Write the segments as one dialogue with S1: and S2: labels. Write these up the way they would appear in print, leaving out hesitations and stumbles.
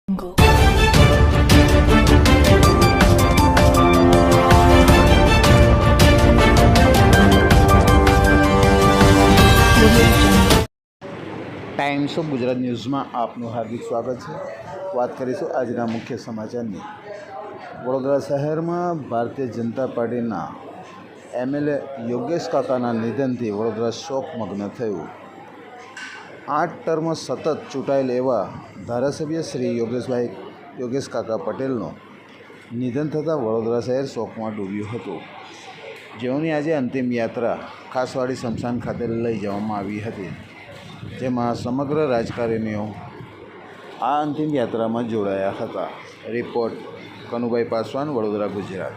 S1: Go.
S2: Times of Gujarat ન્યૂઝમાં આપનું હાર્દિક સ્વાગત છે। વાત કરીશું આજના મુખ્ય સમાચારની। વડોદરા શહેરમાં ભારતીય જનતા પાર્ટીના એમએલએ યોગેશ કાકાના નિધનથી વડોદરા શોકમગ્ન થયું। 8 ટર્મ સતત ચૂંટાયેલ એવા ધારાસભ્ય શ્રી યોગેશ કાકા પટેલનું નિધન થતાં વડોદરા શહેર શોકમાં ડૂબ્યું હતું, જેઓની આજે અંતિમ યાત્રા ખાસવાડી સ્મશાન ખાતે લઈ જવામાં આવી હતી, જેમાં સમગ્ર રાજકારણીઓ આ અંતિમ યાત્રામાં જોડાયા હતા। રિપોર્ટ કનુભાઈ પાસવાન, વડોદરા, ગુજરાત।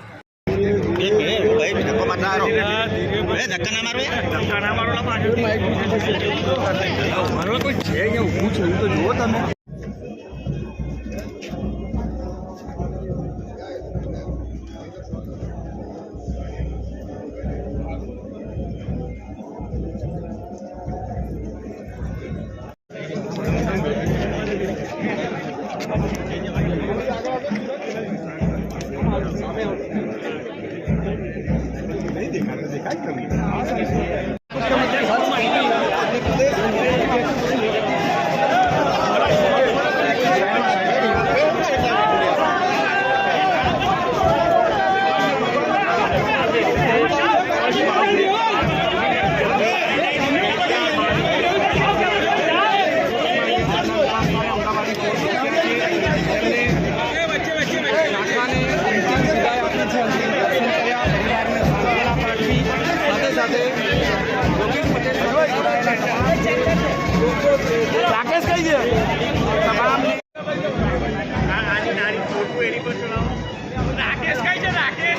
S3: રાકેશ કઈ છે તમામ રાકેશ કઈ છે રાકેશ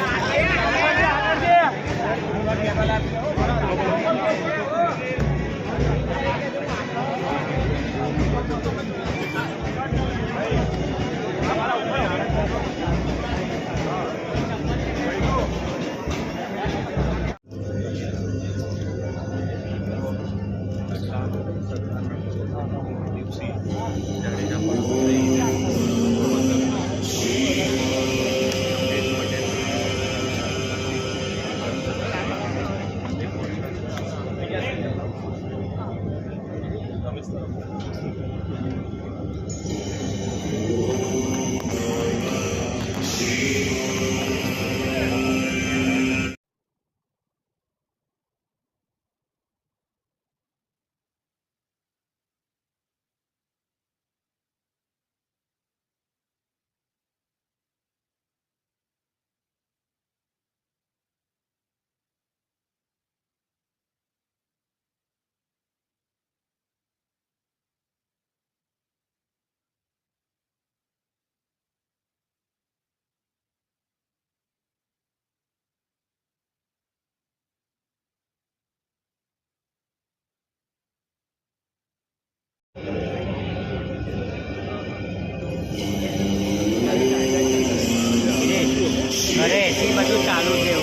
S3: ઘરે એસી બધું ચાલુ છે,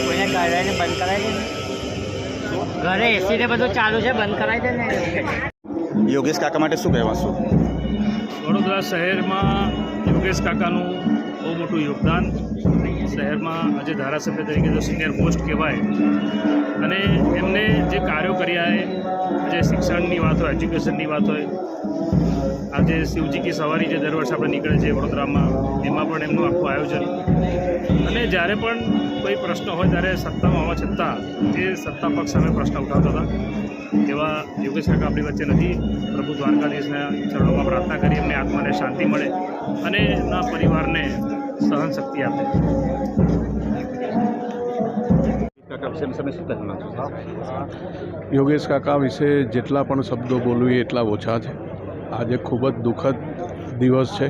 S3: કોઈને ઘરે બંધ કરાવી દે ને, ઘરે એસી ને બધું ચાલુ છે, બંધ કરાવી દે ને।
S2: યોગેશ કાકા માટે શું કહેવાશું?
S4: વડોદરા શહેરમાં યોગેશ કાકાનું બહુ મોટું યોગદાન, શહેરમાં આજે ધારાસભ્ય તરીકે તો સિનિયર મોસ્ટ કહેવાય, અને એમને જે કાર્યો કર્યા એ જે શિક્ષણની વાત હોય, એજ્યુકેશનની વાત હોય, આજે શિવજી કી સવારી જે દર વર્ષે આપણે નીકળે છે વડોદરામાં, એમાં પણ એમનું આખું આયોજન, અને જ્યારે પણ કોઈ પ્રશ્ન હોય ત્યારે સત્તામાં હોવા છતાં જે સત્તા પક્ષ સામે પ્રશ્ન ઉઠાવતા હતા એવા યોગેશ કાકા આપણી વચ્ચે નથી। પ્રભુ દ્વારકાધીશના ચરણોમાં પ્રાર્થના કરી એમને આત્માને શાંતિ મળે અને એમના પરિવારને સહન શક્તિ આપે।
S5: યોગેશ કાકા વિશે જેટલા પણ શબ્દો બોલવી એટલા ઓછા છે। આજે ખૂબ જ દુઃખદ દિવસ છે,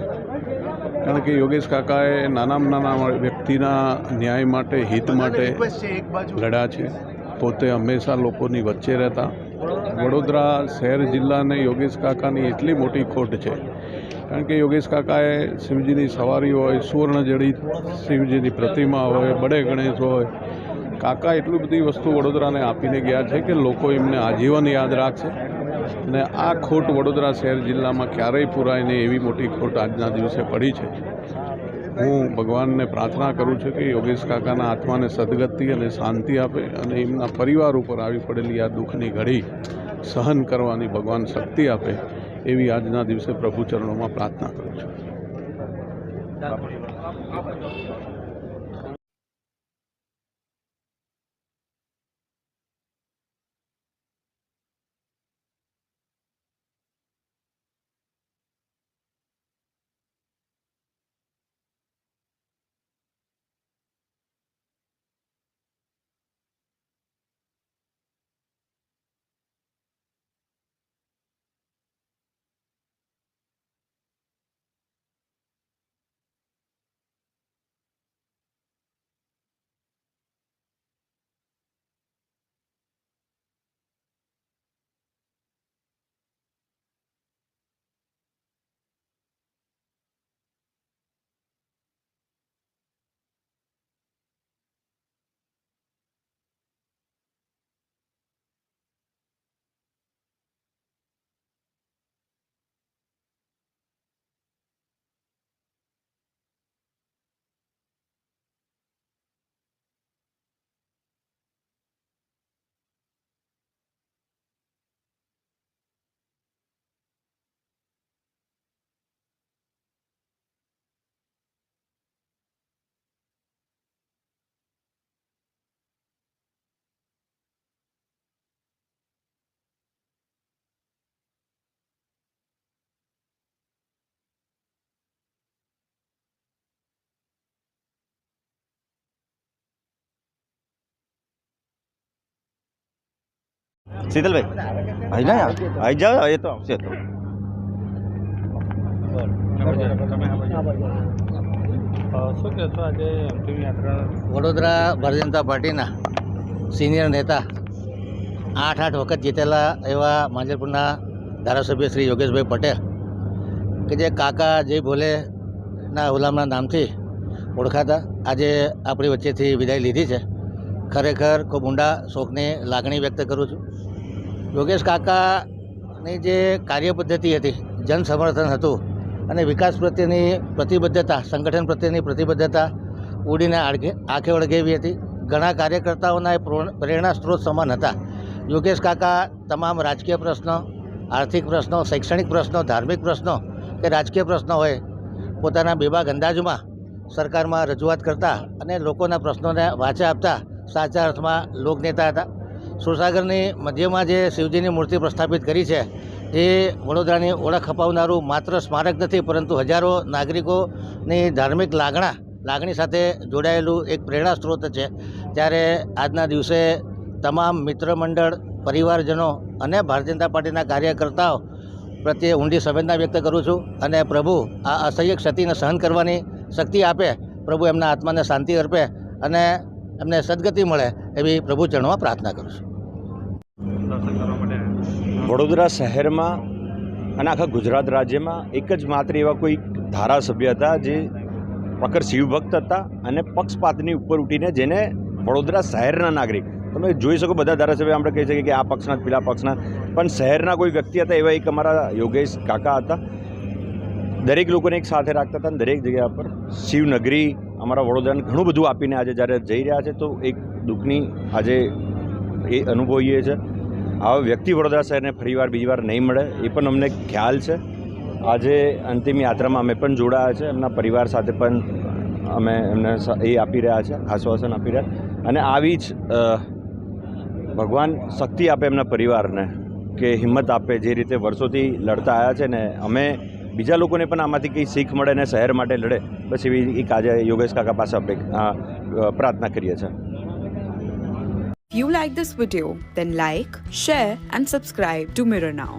S5: કારણ કે યોગેશ કાકાએ નાનામાં નાના વ્યક્તિના ન્યાય માટે, હિત માટે લડ્યા છે। પોતે હંમેશા લોકોની વચ્ચે રહેતા। વડોદરા શહેર જિલ્લાને યોગેશ કાકાની એટલી મોટી ખોટ છે, કારણ કે યોગેશ કાકાએ શિવજીની સવારી હોય, સુવર્ણજડિત શિવજીની પ્રતિમા હોય, બડે ગણેશ હોય, કાકા એટલી બધી વસ્તુ વડોદરાને આપીને ગયા છે કે લોકો એમને આજીવન યાદ રાખશે। અને આ ખોટ વડોદરા શહેર જિલ્લામાં ક્યારેય પૂરાય નહીં એવી મોટી ખોટ આજના દિવસે પડી છે. હું ભગવાનને પ્રાર્થના કરું છું કે યોગેશ કાકાના આત્માને સદગતિ અને શાંતિ આપે અને એમના પરિવાર ઉપર આવી પડેલી આ દુઃખની ઘડી સહન કરવાની ભગવાન શક્તિ આપે એવી આજના દિવસે પ્રભુ ચરણોમાં પ્રાર્થના કરું છું.
S1: शीतलभाई आई ना यार आई जाओ ये तो આવશે તો
S4: શું કહેશો આજે અંતિમ યાત્રા?
S3: વડોદરા ભારતીય જનતા પાર્ટીના સિનિયર નેતા 8 વખત જીતેલા એવા માંજલપુરના ધારાસભ્ય શ્રી યોગેશભાઈ પટેલ કે જે કાકા જય ભોલેના ગુલામના નામથી ઓળખાતા આજે આપણી વચ્ચેથી વિદાય લીધી છે. ખરેખર ખૂબ ઊંડા શોકની લાગણી વ્યક્ત કરું છું. યોગેશ કાકાની જે કાર્ય પદ્ધતિ હતી, જન સમર્થન હતું અને વિકાસ પ્રત્યેની પ્રતિબદ્ધતા, સંગઠન પ્રત્યેની પ્રતિબદ્ધતા ઉડીને આંખે વળગેવી હતી. ઘણા કાર્યકર્તાઓના એ પ્રેરણા સ્ત્રોત સમાન હતા. યોગેશ કાકા તમામ રાજકીય પ્રશ્નો, આર્થિક પ્રશ્નો, શૈક્ષણિક પ્રશ્નો, ધાર્મિક પ્રશ્નો કે રાજકીય પ્રશ્નો હોય પોતાના બેબાક અંદાજમાં સરકારમાં રજૂઆત કરતા અને લોકોના પ્રશ્નોને વાચા આપતા સાચા અર્થમાં લોકનેતા હતા. સુરસાગરની મધ્યમાં જે શિવજીની મૂર્તિ પ્રસ્થાપિત કરી છે એ વડોદરાની ઓળખ અપાવનારું માત્ર સ્મારક નથી, પરંતુ હજારો નાગરિકોની ધાર્મિક લાગણી સાથે જોડાયેલું એક પ્રેરણા સ્ત્રોત છે. ત્યારે આજના દિવસે તમામ મિત્ર મંડળ, પરિવારજનો અને ભારતીય જનતા પાર્ટીના કાર્યકર્તાઓ પ્રત્યે ઊંડી સંવેદના વ્યક્ત કરું છું અને પ્રભુ આ અસહ્ય ક્ષતિને સહન કરવાની શક્તિ આપે, પ્રભુ એમના આત્માને શાંતિ અર્પે અને એમને સદગતિ મળે એવી પ્રભુ ચરણોમાં પ્રાર્થના કરું છું.
S1: વડોદરા શહેરમાં અને આખા ગુજરાત રાજ્યમાં એક જ માત્ર એવા કોઈ ધારાસભ્ય હતા જે પ્રખર શિવભક્ત હતા અને પક્ષપાતની ઉપર ઉઠીને જેને વડોદરા શહેરના નાગરિક, તમે જોઈ શકો બધા ધારાસભ્ય આપણે કહી શકીએ કે આ પક્ષના પેલા પક્ષના, પણ શહેરના કોઈ વ્યક્તિ હતા એવા એક અમારા યોગેશ કાકા હતા. દરેક લોકોને એક સાથે રાખતા હતા અને દરેક જગ્યા પર શિવનગરી અમારા વડોદરાને ઘણું બધું આપીને આજે જ્યારે જઈ રહ્યા છે તો એક દુઃખની આજે એ અનુભવીએ છે. આવા વ્યક્તિ વડોદરા શહેરને બીજી વાર નહીં મળે એ પણ અમને ખ્યાલ છે. આજે અંતિમ યાત્રામાં અમે પણ જોડાયા છે, એમના પરિવાર સાથે પણ અમે એમને એ આપી રહ્યા છે, આશ્વાસન આપી રહ્યા, અને આવી જ ભગવાન શક્તિ આપે એમના પરિવારને કે હિંમત આપે જે રીતે વર્ષોથી લડતા આવ્યા છે ને અમે બીજા લોકોને પણ આમાંથી કંઈ શીખ મળે ને શહેર માટે લડે, બસ એવી એક આજે યોગેશ કાકા પાસે પ્રાર્થના કરીએ છીએ.
S6: If you like this video, then like, share and subscribe to Mirror Now.